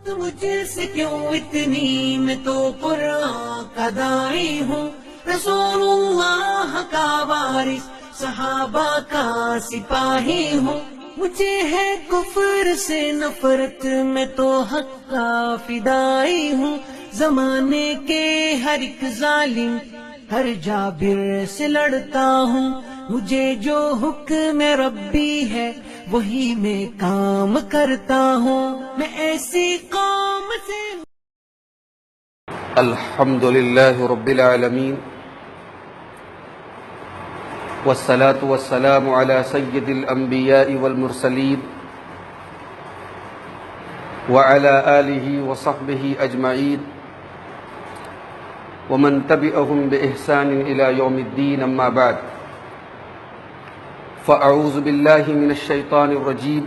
مجھ سے کیوں اتنی، میں تو قرآن کا داعی ہوں، رسول اللہ کا وارث، صحابہ کا سپاہی ہوں، مجھے ہے کفر سے نفرت، میں تو حق کا فدائی ہوں، زمانے کے ہر ایک ظالم، ہر جابر سے لڑتا ہوں، مجھے جو حکم ربی ہے وہی میں کام کرتا ہوں، میں ایسی قوم سے الحمد لله رب العالمين والصلاة والسلام على سيد الأنبياء والمرسلين وعلى آله وصحبه أجمعين ومن تبعهم بإحسان إلى يوم الدين، أما بعد، فأعوذ بالله من الشيطان الرجيم،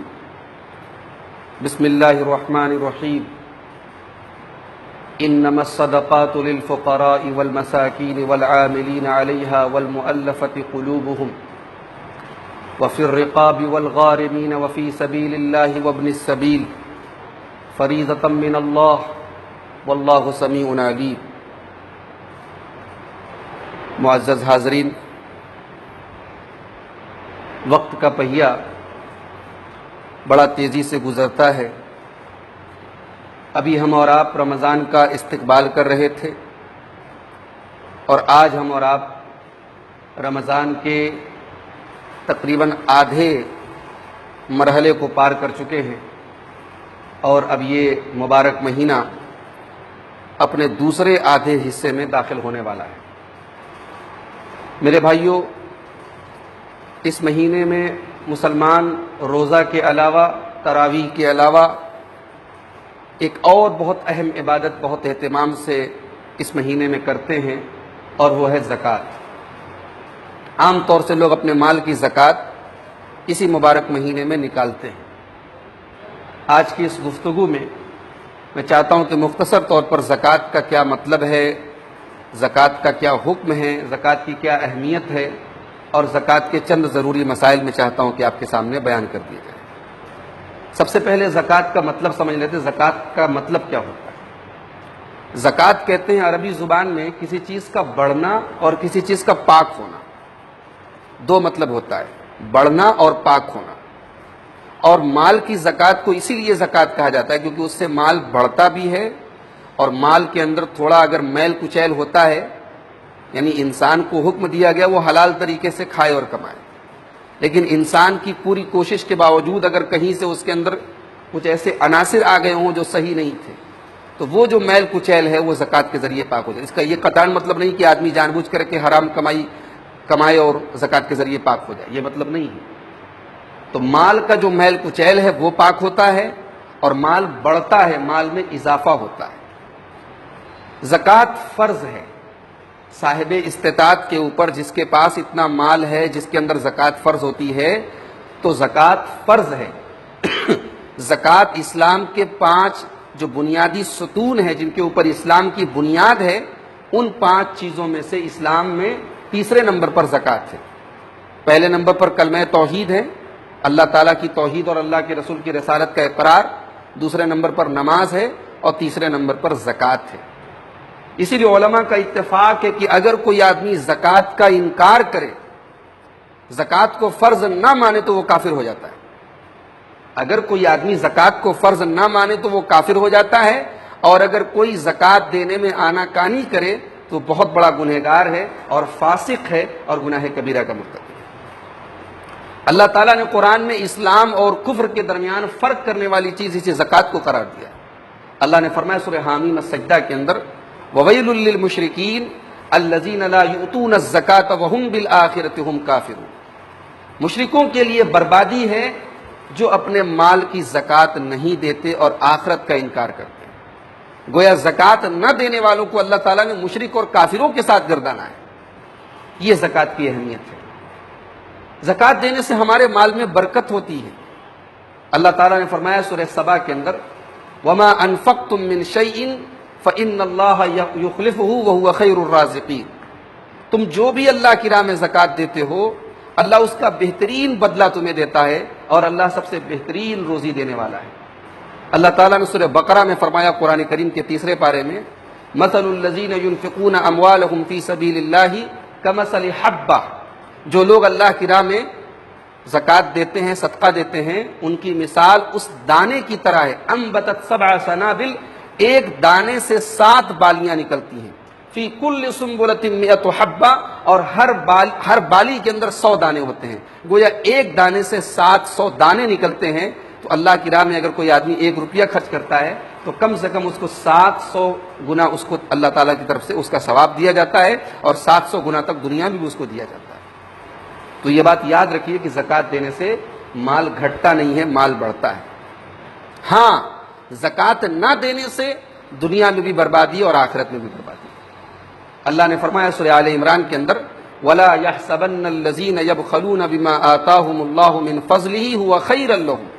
بسم الله الرحمن الرحيم، إنما الصدقات للفقراء والمساكين والعاملين عليها والمؤلفة قلوبهم وفي الرقاب والغارمين وفي سبيل الله وابن السبيل فريضة من الله والله سميع عليم۔ معزز حاضرین، وقت کا پہیہ بڑا تیزی سے گزرتا ہے۔ ابھی ہم اور آپ رمضان کا استقبال کر رہے تھے، اور آج ہم اور آپ رمضان کے تقریباً آدھے مرحلے کو پار کر چکے ہیں، اور اب یہ مبارک مہینہ اپنے دوسرے آدھے حصے میں داخل ہونے والا ہے۔ میرے بھائیوں، اس مہینے میں مسلمان روزہ کے علاوہ، تراویح کے علاوہ ایک اور بہت اہم عبادت بہت اہتمام سے اس مہینے میں کرتے ہیں، اور وہ ہے زکوٰۃ۔ عام طور سے لوگ اپنے مال کی زکوٰۃ اسی مبارک مہینے میں نکالتے ہیں۔ آج کی اس گفتگو میں میں چاہتا ہوں کہ مختصر طور پر زکوٰۃ کا کیا مطلب ہے، زکوٰۃ کا کیا حکم ہے، زکوٰۃ کی کیا اہمیت ہے، اور زکوٰۃ کے چند ضروری مسائل میں چاہتا ہوں کہ آپ کے سامنے بیان کر دیے جائیں۔ سب سے پہلے زکوٰۃ کا مطلب سمجھ لیتے ہیں۔ زکوٰۃ کا مطلب کیا ہوتا ہے؟ زکوٰۃ کہتے ہیں عربی زبان میں کسی چیز کا بڑھنا اور کسی چیز کا پاک ہونا۔ دو مطلب ہوتا ہے، بڑھنا اور پاک ہونا۔ اور مال کی زکوٰۃ کو اسی لیے زکوٰۃ کہا جاتا ہے کیونکہ اس سے مال بڑھتا بھی ہے، اور مال کے اندر تھوڑا اگر میل کچیل ہوتا ہے، یعنی انسان کو حکم دیا گیا وہ حلال طریقے سے کھائے اور کمائے، لیکن انسان کی پوری کوشش کے باوجود اگر کہیں سے اس کے اندر کچھ ایسے عناصر آ گئے ہوں جو صحیح نہیں تھے، تو وہ جو میل کچیل ہے وہ زکوٰۃ کے ذریعے پاک ہو جائے۔ اس کا یہ قطعاً مطلب نہیں کہ آدمی جان بوجھ کر کے حرام کمائے اور زکوٰۃ کے ذریعے پاک ہو جائے، یہ مطلب نہیں ہے۔ تو مال کا جو میل کچیل ہے وہ پاک ہوتا ہے، اور مال بڑھتا ہے، مال میں اضافہ ہوتا ہے۔ زکوٰۃ فرض ہے صاحب استطاعت کے اوپر، جس کے پاس اتنا مال ہے جس کے اندر زکوٰۃ فرض ہوتی ہے، تو زکوٰۃ فرض ہے۔ زکوٰۃ اسلام کے 5 جو بنیادی ستون ہیں جن کے اوپر اسلام کی بنیاد ہے، ان 5 چیزوں میں سے اسلام میں تیسرے نمبر پر زکوٰۃ ہے۔ پہلے نمبر پر کلمہ توحید ہے، اللہ تعالیٰ کی توحید اور اللہ کے رسول کی رسالت کا اقرار۔ دوسرے نمبر پر نماز ہے، اور تیسرے نمبر پر زکوٰۃ ہے۔ اسی لیے علماء کا اتفاق ہے کہ اگر کوئی آدمی زکوٰۃ کا انکار کرے، زکوٰۃ کو فرض نہ مانے، تو وہ کافر ہو جاتا ہے۔ اگر کوئی آدمی زکوٰۃ کو فرض نہ مانے تو وہ کافر ہو جاتا ہے، اور اگر کوئی زکوٰۃ دینے میں آناکانی کرے تو بہت بڑا گنہگار ہے اور فاسق ہے اور گناہ کبیرہ کا مرتکب ہے۔ اللہ تعالیٰ نے قرآن میں اسلام اور کفر کے درمیان فرق کرنے والی چیز اسے زکوٰۃ کو قرار دیا۔ اللہ نے فرمایا سورہ حامیم السجدہ کے اندر، وَوَيْلٌ لِّلْمُشْرِكِينَ الَّذِينَ لَا يُؤْتُونَ الزَّكَاةَ وَهُمْ بِالْآخِرَةِ هُمْ كَافِرُونَ۔ مشرکوں کے لیے بربادی ہے جو اپنے مال کی زکوٰۃ نہیں دیتے اور آخرت کا انکار کرتے ہیں۔ گویا زکوٰۃ نہ دینے والوں کو اللہ تعالیٰ نے مشرک اور کافروں کے ساتھ گردانا ہے۔ یہ زکوٰۃ کی اہمیت ہے۔ زکوٰۃ دینے سے ہمارے مال میں برکت ہوتی ہے۔ اللہ تعالیٰ نے فرمایا سورہ سبا کے اندر، وَمَا أَنفَقْتُم مِّن شَيْءٍ فَإِنَّ اللَّهَ يُخْلِفُهُ وَهُوَ خَيْرُ الرَّازِقِينَ۔ تم جو بھی اللہ کی راہ میں زکوٰۃ دیتے ہو، اللہ اس کا بہترین بدلہ تمہیں دیتا ہے، اور اللہ سب سے بہترین روزی دینے والا ہے۔ اللہ تعالیٰ نے سورہ بقرہ میں فرمایا قرآن کریم کے 3 پارے میں مثل الذین ينفقون اموالهم فی سبیل اللہ کمثل حبہ، جو لوگ اللہ کی راہ میں زکوٰۃ دیتے ہیں، صدقہ دیتے ہیں، ان کی مثال اس دانے کی طرح ہے انبتت 7 سنابل، ایک دانے سے 7 بالیاں نکلتی ہیں، فی کل سنبلۃ 100 حبہ، اور ہر بالی کے اندر 100 دانے ہوتے ہیں، گویا ایک دانے سے 700 دانے نکلتے ہیں۔ تو اللہ کی راہ میں اگر کوئی آدمی 1 روپیہ خرچ کرتا ہے تو کم سے کم اس کو 700 گنا اس کو اللہ تعالیٰ کی طرف سے اس کا ثواب دیا جاتا ہے، اور 700 گنا تک دنیا میں بھی اس کو دیا جاتا ہے۔ تو یہ بات یاد رکھیے کہ زکوٰۃ دینے سے مال گھٹتا نہیں ہے، مال بڑھتا ہے۔ ہاں، زکوٰۃ نہ دینے سے دنیا میں بھی بربادی اور آخرت میں بھی بربادی۔ اللہ نے فرمایا سورہ آل عمران کے اندر وَلَا يَحْسَبَنَّ الَّذِينَ يَبْخَلُونَ بِمَا آتَاهُمُ اللَّهُ مِنْ فَضْلِهِ هُوَ خَيْرًا لَّهُمْ،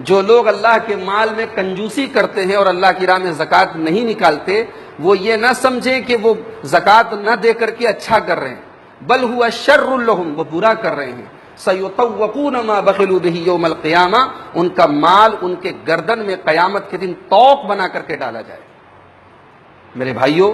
جو لوگ اللہ کے مال میں کنجوسی کرتے ہیں اور اللہ کی راہ میں زکوٰۃ نہیں نکالتے، وہ یہ نہ سمجھیں کہ وہ زکوٰۃ نہ دے کر کے اچھا کر رہے ہیں، بل هُوَ شَرٌّ لَّهُمْ، وہ برا کر رہے ہیں۔ سَيُطَوَّقُونَ مَا بَخِلُوا بِهِ يَوْمَ الْقِيَامَةِ، ان کا مال ان کے گردن میں قیامت کے دن طوق بنا کر کے ڈالا جائے۔ میرے بھائیو،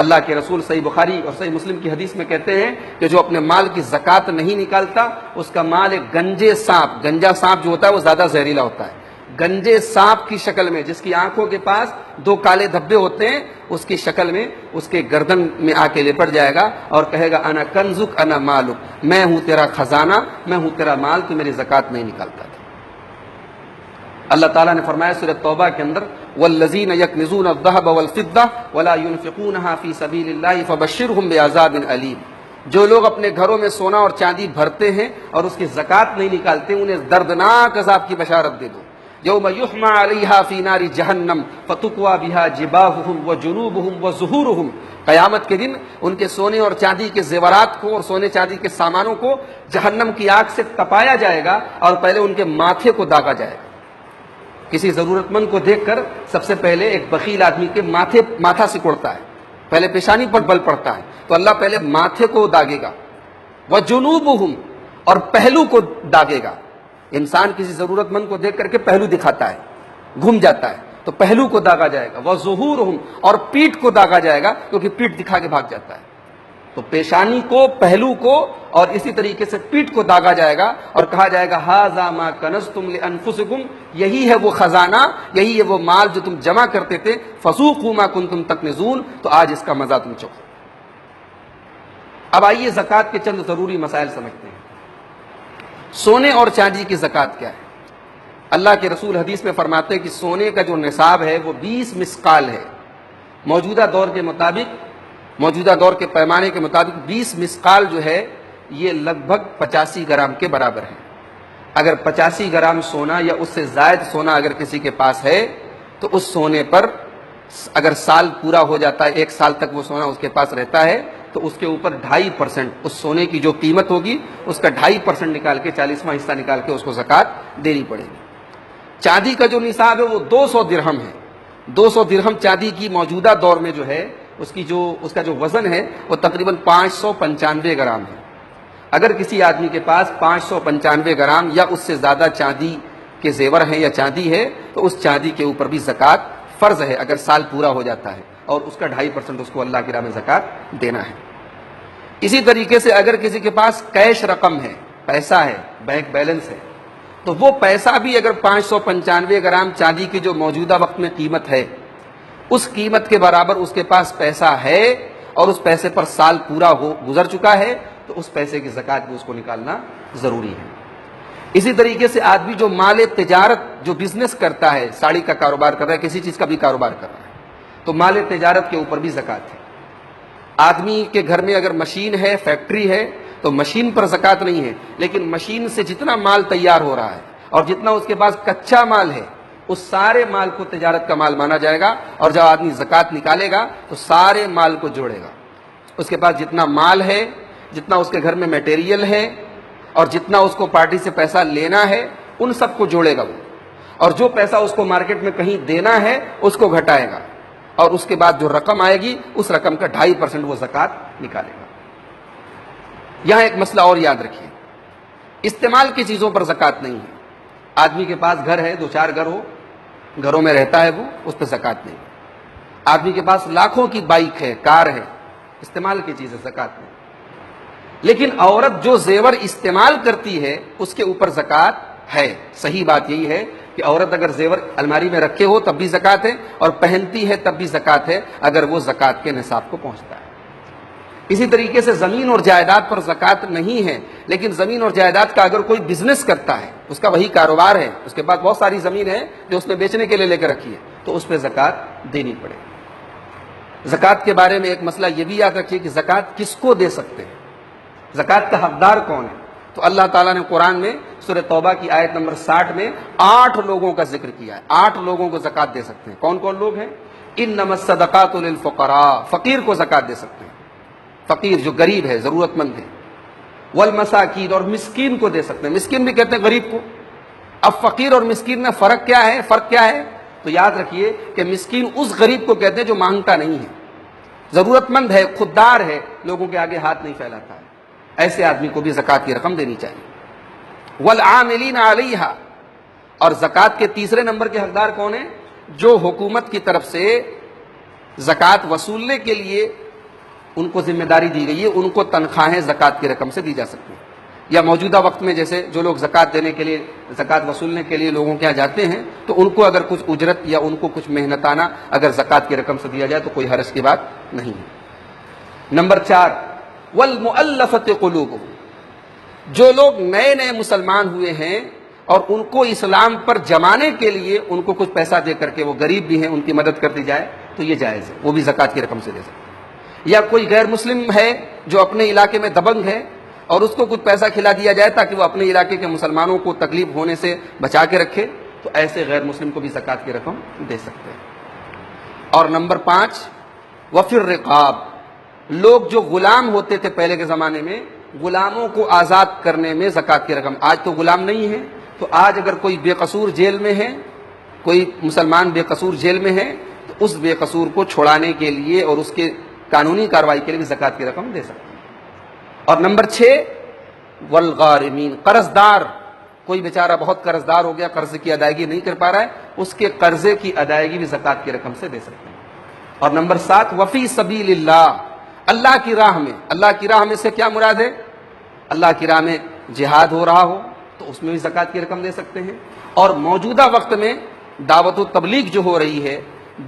اللہ کے رسول صحیح بخاری اور صحیح مسلم کی حدیث میں کہتے ہیں کہ جو اپنے مال کی زکوٰۃ نہیں نکالتا اس کا مال ایک گنجے سانپ، گنجا سانپ جو ہوتا ہے وہ زیادہ زہریلا ہوتا ہے، گنجے سانپ کی شکل میں، جس کی آنکھوں کے پاس 2 کالے دھبے ہوتے ہیں، اس کی شکل میں اس کے گردن میں آ کے لپٹ جائے گا اور کہے گا انا کنزک انا مالک، میں ہوں تیرا خزانہ، میں ہوں تیرا مال، تو میری زکوٰۃ نہیں نکالتا تھا۔ اللہ تعالیٰ نے فرمایا سورہ توبہ کے اندر والذین یکنزون الذهب والفضة ولا ينفقونها فی سبیل اللہ فبشرهم بعذاب علیم، جو لوگ اپنے گھروں میں سونا اور چاندی بھرتے ہیں اور اس کی زکوٰۃ نہیں نکالتے، انہیں دردناک عذاب کی بشارت دے دو۔ یوم یحمى علیہا فی نار جہنم فتقوی بها جباہهم وجنوبهم وظہورهم، قیامت کے دن ان کے سونے اور چاندی کے زیورات کو اور سونے چاندی کے سامانوں کو جہنم کی آگ سے تپایا جائے گا اور پہلے ان کے ماتھے کو داغا جائے گا۔ کسی ضرورت مند کو دیکھ کر سب سے پہلے ایک بخیل آدمی کے ماتھا سکڑتا ہے، پہلے پیشانی پر بل پڑتا ہے، تو اللہ پہلے ماتھے کو داغے گا، وجنوبہم، اور پہلو کو داغے گا۔ انسان کسی ضرورت مند کو دیکھ کر کے پہلو دکھاتا ہے، گھوم جاتا ہے، تو پہلو کو داغا جائے گا، وظہورہم، اور پیٹھ کو داغا جائے گا کیونکہ پیٹھ دکھا کے بھاگ جاتا ہے۔ تو پیشانی کو، پہلو کو اور اسی طریقے سے پیٹھ کو داغا جائے گا اور کہا جائے گا ھذا ما کنزتم لانفسکم، یہی ہے وہ خزانہ، یہی ہے وہ مال جو تم جمع کرتے تھے، فذوقوا ما کنتم تکنزون، تو آج اس کا مزہ تم چکھو۔ اب آئیے زکوٰۃ کے چند ضروری مسائل سمجھتے ہیں۔ سونے اور چاندی کی زکوٰۃ کیا ہے؟ اللہ کے رسول حدیث میں فرماتے ہیں کہ سونے کا جو نصاب ہے وہ 20 مسقال ہے، موجودہ دور کے مطابق، موجودہ دور کے پیمانے کے مطابق 20 مسقال جو ہے یہ لگ بھگ 85 گرام کے برابر ہے۔ اگر 85 گرام سونا یا اس سے زائد سونا اگر کسی کے پاس ہے تو اس سونے پر اگر سال پورا ہو جاتا ہے، 1 سال تک وہ سونا اس کے پاس رہتا ہے، تو اس کے اوپر 2.5% اس سونے کی جو قیمت ہوگی اس کا 2.5% نکال کے 40واں حصہ نکال کے اس کو زکوٰۃ دینی پڑے گی۔ چاندی کا جو نصاب ہے وہ 200 درہم ہے۔ 200 درہم چاندی کی موجودہ دور میں جو ہے اس کا جو وزن ہے وہ تقریباً 595 گرام ہے۔ اگر کسی آدمی کے پاس 595 گرام یا اس سے زیادہ چاندی کے زیور ہیں یا چاندی ہے تو اس چاندی کے اوپر بھی زکوٰۃ فرض ہے اگر سال پورا ہو جاتا ہے، اور اس کا 2.5% اس کو اللہ کی راہ میں زکوٰۃ دینا ہے۔ اسی طریقے سے اگر کسی کے پاس کیش رقم ہے، پیسہ ہے، بینک بیلنس ہے، تو وہ پیسہ بھی اگر 595 گرام چاندی کی جو موجودہ وقت میں قیمت ہے اس قیمت کے برابر اس کے پاس پیسہ ہے اور اس پیسے پر سال پورا گزر چکا ہے تو اس پیسے کی زکوٰۃ بھی اس کو نکالنا ضروری ہے۔ اسی طریقے سے آدمی جو مال تجارت، جو بزنس کرتا ہے، ساڑی کا کاروبار کر رہا ہے، کسی چیز کا بھی کاروبار کر رہا ہے، تو مال تجارت کے اوپر بھی زکوٰۃ ہے۔ آدمی کے گھر میں اگر مشین ہے، فیکٹری ہے، تو مشین پر زکوٰۃ نہیں ہے، لیکن مشین سے جتنا مال تیار ہو رہا ہے اور جتنا اس کے پاس کچا مال ہے اس سارے مال کو تجارت کا مال مانا جائے گا، اور جب آدمی زکوٰۃ نکالے گا تو سارے مال کو جوڑے گا۔ اس کے پاس جتنا مال ہے، جتنا اس کے گھر میں میٹیریل ہے اور جتنا اس کو پارٹی سے پیسہ لینا ہے ان سب کو جوڑے گا وہ، اور جو پیسہ اس کو مارکیٹ میں کہیں دینا ہے اس کو گھٹائے گا، اور اس کے بعد جو رقم آئے گی اس رقم کا 2.5% وہ زکوٰۃ نکالے گا۔ یہاں ایک مسئلہ اور یاد رکھیے، استعمال کی چیزوں پر زکوٰۃ نہیں ہے۔ آدمی کے پاس گھر ہے، 2-4 گھر ہو، گھروں میں رہتا ہے وہ، اس پہ زکوٰۃ نہیں۔ آدمی کے پاس لاکھوں کی بائک ہے، کار ہے، استعمال کی چیز ہے، زکوٰۃ نہیں۔ لیکن عورت جو زیور استعمال کرتی ہے اس کے اوپر زکوٰۃ ہے۔ صحیح بات یہی ہے کہ عورت اگر زیور الماری میں رکھے ہو تب بھی زکوٰۃ ہے، اور پہنتی ہے تب بھی زکوٰۃ ہے اگر وہ زکوٰۃ کے نصاب کو پہنچتا ہے۔ اسی طریقے سے زمین اور جائیداد پر زکوٰۃ نہیں ہے، لیکن زمین اور جائیداد کا اگر کوئی بزنس کرتا ہے، اس کا وہی کاروبار ہے، اس کے پاس بہت ساری زمین ہے جو اس نے بیچنے کے لیے لے کے رکھی ہے، تو اس پہ زکوٰۃ دینی پڑے گی۔ زکوٰۃ کے بارے میں ایک مسئلہ یہ بھی یاد رکھیے کہ زکوٰۃ کس کو دے سکتے ہیں، زکوٰۃ کا حقدار کون ہے؟ تو اللہ تعالیٰ نے قرآن میں سورہ توبہ کی آیت نمبر 60 میں 8 لوگوں کا ذکر کیا ہے۔ 8 لوگوں کو زکوٰۃ دے سکتے ہیں۔ کون کون لوگ ہیں؟ انما الصدقات للفقراء، فقیر کو زکوٰۃ دے سکتے ہیں، فقیر جو غریب ہے، ضرورت مند ہے۔ والمساکین، اور مسکین کو دے سکتے ہیں، مسکین بھی کہتے ہیں غریب کو۔ اب فقیر اور مسکین میں فرق کیا ہے؟ فرق کیا ہے؟ تو یاد رکھیے کہ مسکین اس غریب کو کہتے ہیں جو مانگتا نہیں ہے، ضرورت مند ہے، خوددار ہے، لوگوں کے آگے ہاتھ نہیں پھیلاتا ہے، ایسے آدمی کو بھی زکوٰۃ کی رقم دینی چاہیے۔ والعاملین علیہا، اور زکوٰۃ کے تیسرے نمبر کے حقدار کون ہیں؟ جو حکومت کی طرف سے زکوٰۃ وصولنے کے لیے ان کو ذمہ داری دی گئی ہے، ان کو تنخواہیں زکوٰۃ کی رقم سے دی جا سکتی ہیں، یا موجودہ وقت میں جیسے جو لوگ زکوٰۃ دینے کے لیے، زکوٰۃ وصولنے کے لیے لوگوں کے یہاں جاتے ہیں تو ان کو اگر کچھ اجرت یا ان کو کچھ محنتانہ اگر زکوٰۃ کی رقم سے دیا جائے تو کوئی حرج کی بات نہیں ہے۔ نمبر 4، والمؤلفۃ قلوبہم، جو لوگ نئے نئے مسلمان ہوئے ہیں اور ان کو اسلام پر جمانے کے لیے ان کو کچھ پیسہ دے کر کے، وہ غریب بھی ہیں، ان کی مدد کر دی جائے تو یہ جائز ہے، وہ بھی زکوٰۃ کی رقم سے دے سکتے ہیں۔ یا کوئی غیر مسلم ہے جو اپنے علاقے میں دبنگ ہے اور اس کو کچھ پیسہ کھلا دیا جائے تاکہ وہ اپنے علاقے کے مسلمانوں کو تکلیف ہونے سے بچا کے رکھے، تو ایسے غیر مسلم کو بھی زکوٰۃ کی رقم دے سکتے ہیں۔ اور نمبر 5، وفی الرقاب، لوگ جو غلام ہوتے تھے پہلے کے زمانے میں، غلاموں کو آزاد کرنے میں زکوٰۃ کی رقم۔ آج تو غلام نہیں ہے، تو آج اگر کوئی بے قصور جیل میں ہے، کوئی مسلمان بے قصور جیل میں ہے، تو اس بے قصور کو چھڑانے کے لیے اور اس کے قانونی کارروائی کے لیے بھی زکوٰۃ کی رقم دے سکتے ہیں۔ اور نمبر 6، والغارمین، قرض دار، کوئی بیچارہ بہت قرض دار ہو گیا، قرض کی ادائیگی نہیں کر پا رہا ہے، اس کے قرضے کی ادائیگی بھی زکوٰۃ کی رقم سے دے سکتے ہیں۔ اور نمبر 7، وفی سبیل اللہ، اللہ کی راہ میں۔ اللہ کی راہ میں سے کیا مراد ہے؟ اللہ کی راہ میں جہاد ہو رہا ہو تو اس میں بھی زکوٰۃ کی رقم دے سکتے ہیں۔ اور موجودہ وقت میں دعوت و تبلیغ جو ہو رہی ہے،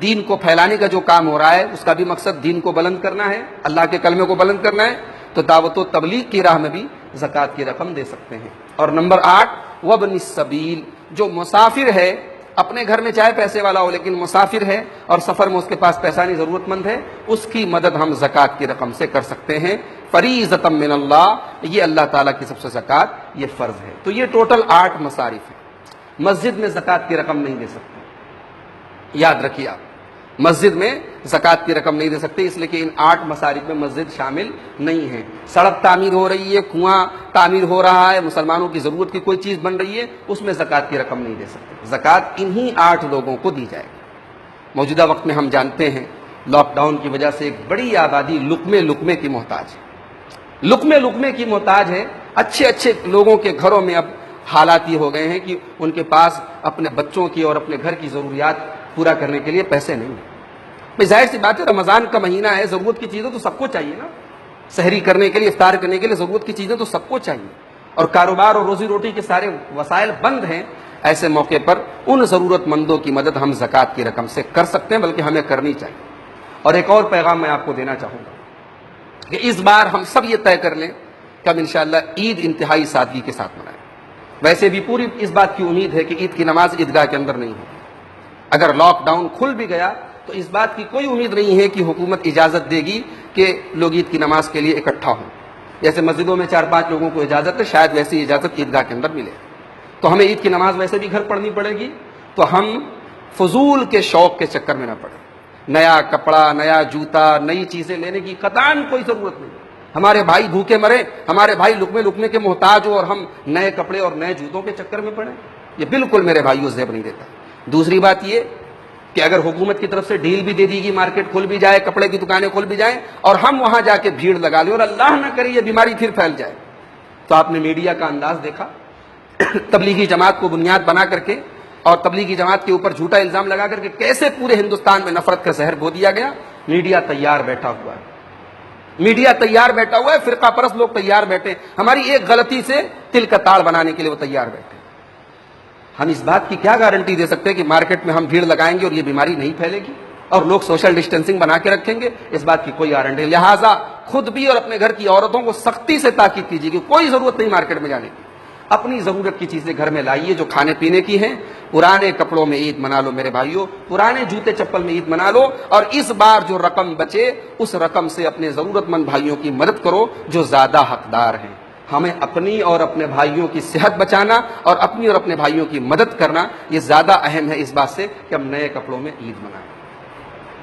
دین کو پھیلانے کا جو کام ہو رہا ہے، اس کا بھی مقصد دین کو بلند کرنا ہے، اللہ کے کلمے کو بلند کرنا ہے، تو دعوت و تبلیغ کی راہ میں بھی زکوٰۃ کی رقم دے سکتے ہیں۔ اور نمبر 8، وابن السبیل، جو مسافر ہے، اپنے گھر میں چاہے پیسے والا ہو لیکن مسافر ہے اور سفر میں اس کے پاس پیسہ نہیں، ضرورت مند ہے، اس کی مدد ہم زکوٰۃ کی رقم سے کر سکتے ہیں۔ فریضۃ من اللہ، یہ اللہ تعالیٰ کی سب سے زکوٰۃ، یہ فرض ہے۔ تو یہ ٹوٹل 8 مصارف ہیں۔ مسجد میں زکوٰۃ کی رقم نہیں دے سکتے، یاد رکھیے آپ، مسجد میں زکوٰۃ کی رقم نہیں دے سکتے، اس لیے کہ ان 8 مصارف میں مسجد شامل نہیں ہے۔ سڑک تعمیر ہو رہی ہے، کنواں تعمیر ہو رہا ہے، مسلمانوں کی ضرورت کی کوئی چیز بن رہی ہے، اس میں زکوٰۃ کی رقم نہیں دے سکتے۔ زکوٰۃ انہی 8 لوگوں کو دی جائے گی۔ موجودہ وقت میں ہم جانتے ہیں لاک ڈاؤن کی وجہ سے ایک بڑی آبادی لقمے کی محتاج ہے، لقمے کی محتاج ہے۔ اچھے لوگوں کے گھروں میں اب حالات یہ ہو گئے ہیں کہ ان کے پاس اپنے بچوں کی اور اپنے گھر کی ضروریات پورا کرنے کے لیے پیسے نہیں ہیں۔ ظاہر سی بات ہے، رمضان کا مہینہ ہے، ضرورت کی چیزیں تو سب کو چاہیے نا، سحری کرنے کے لیے، افطار کرنے کے لیے ضرورت کی چیزیں تو سب کو چاہیے، اور کاروبار اور روزی روٹی کے سارے وسائل بند ہیں۔ ایسے موقع پر ان ضرورت مندوں کی مدد ہم زکوٰۃ کی رقم سے کر سکتے ہیں، بلکہ ہمیں کرنی چاہیے۔ اور ایک اور پیغام میں آپ کو دینا چاہوں گا کہ اس بار ہم سب یہ طے کر لیں کہ ہم انشاءاللہ عید انتہائی سادگی کے ساتھ منائیں۔ ویسے بھی پوری اس بات کی امید ہے کہ عید کی نماز عیدگاہ کے اندر نہیں ہوگی۔ اگر لاک ڈاؤن کھل بھی گیا تو اس بات کی کوئی امید نہیں ہے کہ حکومت اجازت دے گی کہ لوگ عید کی نماز کے لیے اکٹھا ہوں۔ جیسے مسجدوں میں 4-5 لوگوں کو اجازت ہے، شاید ویسی اجازت عیدگاہ کے اندر ملے، تو ہمیں عید کی نماز ویسے بھی گھر پڑھنی پڑے گی، تو ہم فضول کے شوق کے چکر میں نہ پڑیں۔ نیا کپڑا، نیا جوتا، نئی چیزیں لینے کی قطعاً کوئی ضرورت نہیں۔ ہمارے بھائی بھوکے مرے، ہمارے بھائی لقمے کے محتاج ہو، اور ہم نئے کپڑے اور نئے جوتوں کے چکر میں پڑیں، یہ بالکل میرے بھائیوں زیب نہیں دیتا۔ دوسری بات یہ کہ اگر حکومت کی طرف سے ڈیل بھی دے دی گی، مارکیٹ کھل بھی جائے، کپڑے کی دکانیں کھل بھی جائیں، اور ہم وہاں جا کے بھیڑ لگا لیں اور اللہ نہ کرے یہ بیماری پھر پھیل جائے، تو آپ نے میڈیا کا انداز دیکھا، تبلیغی جماعت کو بنیاد بنا کر کے اور تبلیغی جماعت کے اوپر جھوٹا الزام لگا کر کے کیسے پورے ہندوستان میں نفرت کا زہر بو دیا گیا. میڈیا تیار بیٹھا ہوا ہے, میڈیا تیار بیٹھا ہوا ہے, فرقہ پرست لوگ تیار بیٹھے, ہماری ایک غلطی سے تل کا تاڑ بنانے کے لیے وہ تیار بیٹھے. ہم اس بات کی کیا گارنٹی دے سکتے ہیں کہ مارکیٹ میں ہم بھیڑ لگائیں گے اور یہ بیماری نہیں پھیلے گی اور لوگ سوشل ڈسٹینسنگ بنا کے رکھیں گے؟ اس بات کی کوئی گارنٹی نہیں. لہٰذا خود بھی اور اپنے گھر کی عورتوں کو سختی سے تاکید کیجیے کہ کوئی ضرورت نہیں مارکیٹ میں جانے کی, اپنی ضرورت کی چیزیں گھر میں لائیے جو کھانے پینے کی ہیں. پرانے کپڑوں میں عید منا لو میرے بھائیوں, پرانے جوتے چپل میں عید منا لو, اور اس بار جو رقم بچے اس رقم سے اپنے ضرورت مند بھائیوں کی مدد کرو جو زیادہ حقدار ہیں. ہمیں اپنی اور اپنے بھائیوں کی صحت بچانا اور اپنی اور اپنے بھائیوں کی مدد کرنا یہ زیادہ اہم ہے اس بات سے کہ ہم نئے کپڑوں میں عید منائیں.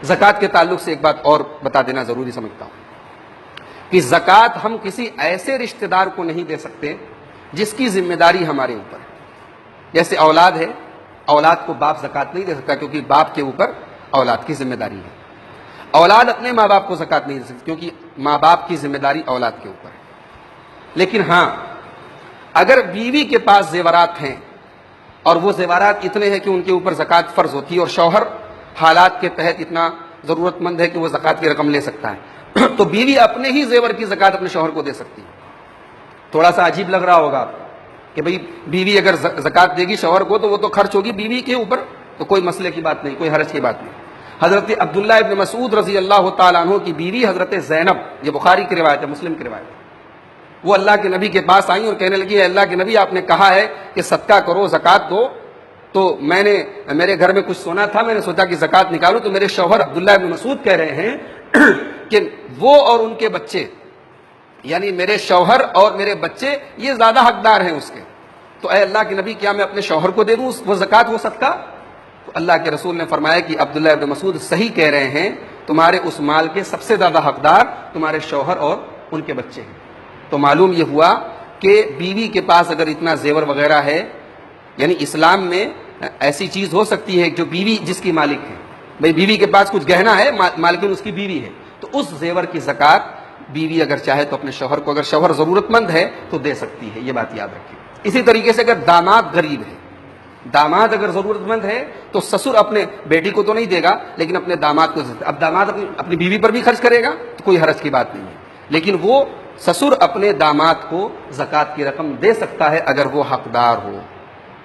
زکوٰۃ کے تعلق سے ایک بات اور بتا دینا ضروری سمجھتا ہوں کہ زکوٰۃ ہم کسی ایسے رشتہ دار کو نہیں دے سکتے جس کی ذمہ داری ہمارے اوپر ہے. جیسے اولاد ہے, اولاد کو باپ زکوٰۃ نہیں دے سکتا کیونکہ باپ کے اوپر اولاد کی ذمہ داری ہے. اولاد اپنے ماں باپ کو زکوٰۃ نہیں دے سکتی کیونکہ ماں باپ کی ذمہ داری اولاد کے اوپر ہے. لیکن ہاں, اگر بیوی کے پاس زیورات ہیں اور وہ زیورات اتنے ہیں کہ ان کے اوپر زکوٰۃ فرض ہوتی ہے اور شوہر حالات کے تحت اتنا ضرورت مند ہے کہ وہ زکوٰۃ کی رقم لے سکتا ہے, تو بیوی اپنے ہی زیور کی زکوٰۃ اپنے شوہر کو دے سکتی ہے. تھوڑا سا عجیب لگ رہا ہوگا آپ کو کہ بھئی بیوی اگر زکوٰۃ دے گی شوہر کو تو وہ تو خرچ ہوگی بیوی کے اوپر, تو کوئی مسئلے کی بات نہیں, کوئی حرج کی بات نہیں. حضرت عبداللہ ابن مسعود رضی اللہ تعالیٰ عنہ کی بیوی حضرت زینب, یہ بخاری کی روایت ہے, مسلم کی روایت ہے, وہ اللہ کے نبی کے پاس آئیں اور کہنے لگی, اللہ کے نبی آپ نے کہا ہے کہ صدقہ کرو زکوٰۃ دو, تو میں نے میرے گھر میں کچھ سونا تھا, میں نے سوچا کہ زکوٰۃ نکالوں, تو میرے شوہر عبداللہ ابن مسعود کہہ رہے ہیں کہ وہ اور ان کے بچے, یعنی میرے شوہر اور میرے بچے یہ زیادہ حقدار ہیں اس کے, تو اے اللہ کے نبی کیا میں اپنے شوہر کو دے دوں وہ زکوٰۃ وہ صدقہ؟ تو اللہ کے رسول نے فرمایا کہ عبداللہ ابن مسعود صحیح کہہ رہے ہیں, تمہارے اس مال کے سب سے زیادہ حقدار تمہارے شوہر اور ان کے بچے ہیں. تو معلوم یہ ہوا کہ بیوی کے پاس اگر اتنا زیور وغیرہ ہے, یعنی اسلام میں ایسی چیز ہو سکتی ہے جو بیوی جس کی مالک ہے, بھئی بیوی کے پاس کچھ گہنا ہے, مالکن اس کی بیوی ہے, تو اس زیور کی زکوٰۃ بیوی اگر چاہے تو اپنے شوہر کو, اگر شوہر ضرورت مند ہے تو دے سکتی ہے, یہ بات یاد رکھیں. اسی طریقے سے اگر داماد غریب ہے, داماد اگر ضرورت مند ہے تو سسر اپنے بیٹی کو تو نہیں دے گا لیکن اپنے داماد کو, اب داماد اپنی بیوی پر بھی خرچ کرے گا تو کوئی حرج کی بات نہیں ہے, لیکن وہ سسر اپنے داماد کو زکوٰۃ کی رقم دے سکتا ہے اگر وہ حقدار ہو.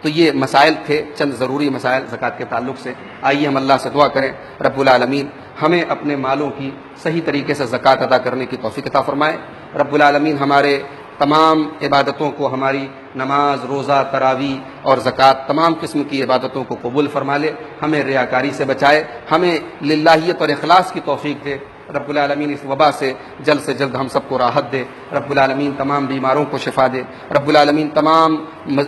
تو یہ مسائل تھے, چند ضروری مسائل زکوٰۃ کے تعلق سے. آئیے ہم اللہ سے دعا کریں رب العالمین ہمیں اپنے مالوں کی صحیح طریقے سے زکوٰۃ ادا کرنے کی توفیق عطا فرمائے. رب العالمین ہمارے تمام عبادتوں کو, ہماری نماز, روزہ, تراویح اور زکوٰۃ, تمام قسم کی عبادتوں کو قبول فرما لے, ہمیں ریاکاری سے بچائے, ہمیں للہیت اور اخلاص کی توفیق دے. رب العالمین اس وبا سے جلد ہم سب کو راحت دے. رب العالمین تمام بیماروں کو شفا دے. رب العالمین تمام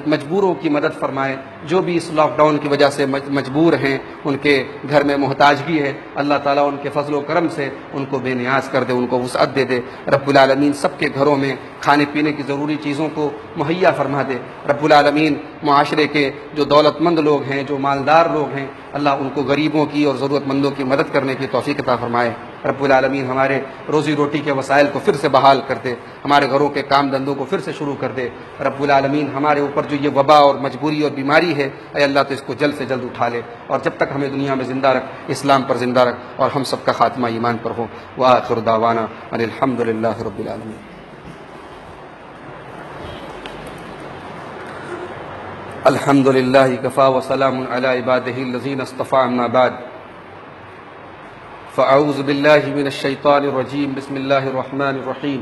مجبوروں کی مدد فرمائے, جو بھی اس لاک ڈاؤن کی وجہ سے مجبور ہیں, ان کے گھر میں محتاجگی ہے, اللہ تعالیٰ ان کے فضل و کرم سے ان کو بے نیاز کر دے, ان کو وسعت دے دے. رب العالمین سب کے گھروں میں کھانے پینے کی ضروری چیزوں کو مہیا فرما دے. رب العالمین معاشرے کے جو دولت مند لوگ ہیں, جو مالدار لوگ ہیں, اللہ ان کو غریبوں کی اور ضرورت مندوں کی مدد کرنے کی توفیق عطا فرمائے. رب العالمین ہمارے روزی روٹی کے وسائل کو پھر سے بحال کر دے, ہمارے گھروں کے کام دھندوں کو پھر سے شروع کر دے. رب العالمین ہمارے اوپر جو یہ وبا اور مجبوری اور بیماری ہے, اے اللہ تو اس کو جلد سے جلد اٹھا لے, اور جب تک ہمیں دنیا میں زندہ رکھ, اسلام پر زندہ رکھ, اور ہم سب کا خاتمہ ایمان پر ہو. وآخر دعوانا ان الحمد للہ رب العالمین. الحمد للہ کفا وسلام علی عبادہ الذین اصطفى, اما بعد فاعوذ باللہ من الشیطان الرجیم. بسم اللہ الرحمن الرحیم.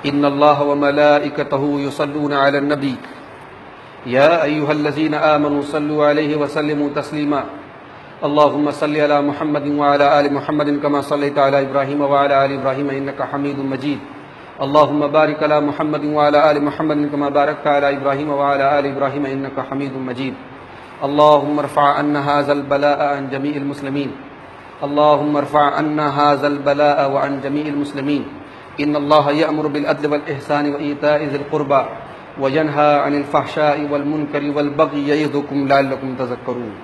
ان اللہ وملائکتہ یصلون علی النبی یا ایہا الذین آمنوا صلوا علیہ وسلموا تسلیما. اللہم صل علی محمد وعلی آل محمد کما صلیت علی ابراہیم وعلی آل ابراہیم انک حمید مجید. اللہم بارک علی محمد وعلی آل محمد کما بارکت علی ابراہیم وعلی آل ابراہیم انک حمید مجید. اللہم ارفع عنا ھذا البلاء عن جمیع المسلمین. اللہم ارفع عنا ھذا البلاء وعن جمیع المسلمین. ان اللہ یأمر بالعدل والإحسان وإیتاء ذی القربى وینہی عن الفحشاء والمنکر والبغی یعظکم لعلکم تذکرون.